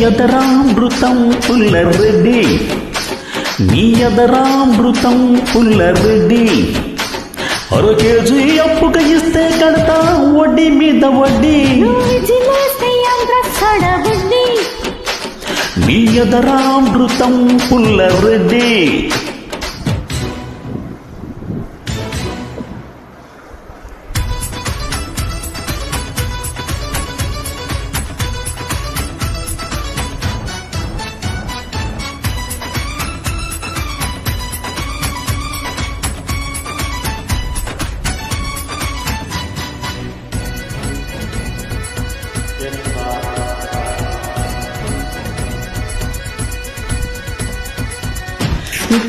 ఎదరామృతం పుల్లరెడ్డి, నీ ఎదరామృతం పుల్లరెడ్డి. అర కేజీ అప్పుగా ఇస్తే కడతా వడ్డీ మీద వడ్డీ. నీ ఎదరామృతం పుల్లరెడ్డి.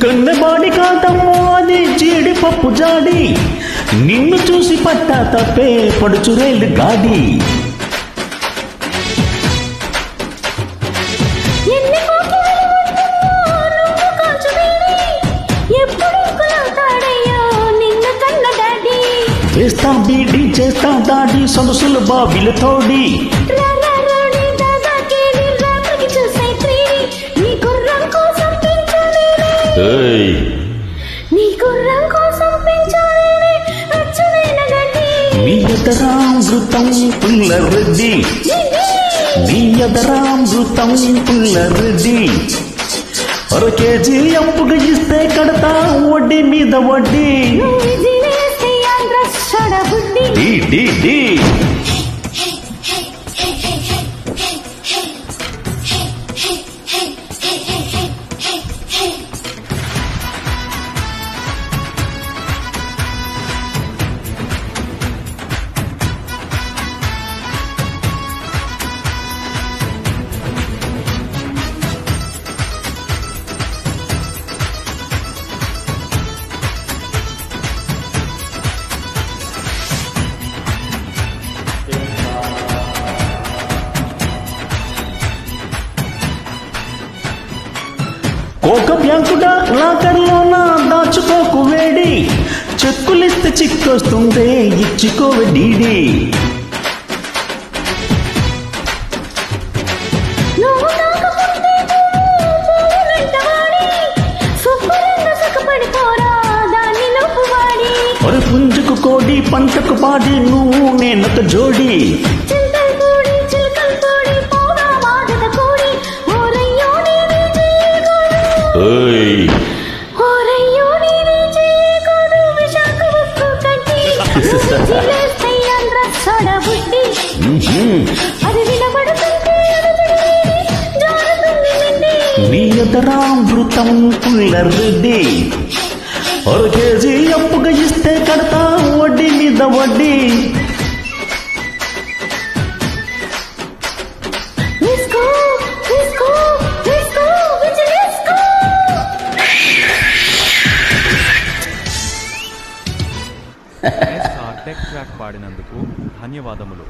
కన్నెబాడి కాటమ్మో అది జీడిపప్పు జాడి, నిన్ను చూసి పట్టా తప్పే పడుచురేళ్ళు గాడి. చేస్తా బీడి చేస్తా దాడి సొగసుల బాబిల తోడి. నీ ఎదరామృతం పుల్లరెడ్డి, నీ ఎదరామృతం పుల్లరెడ్డి. అర కేజీ అప్పుగా ఇస్తే కడతా వడ్డీ మీద వడ్డీ. డి డి డి. ఒక బ్యాంకుడా లాకర్లోన దాచుకోకు వేడి, చెక్కులిస్తే చిక్కొస్తుందే ఇచ్చుకోవే డీడీ. ఒరే పుంజుకు కోడి పంటకు పాడి నువ్వు నేనొక జోడి. నీ ఎదరామృతం పుల్లరెడ్డి. అర కేజీ అప్పుగా ఇస్తే కడతా వడ్డీ మీద వడ్డీ. టెక్ ట్రాక్ పాడినందుకు ధన్యవాదములు.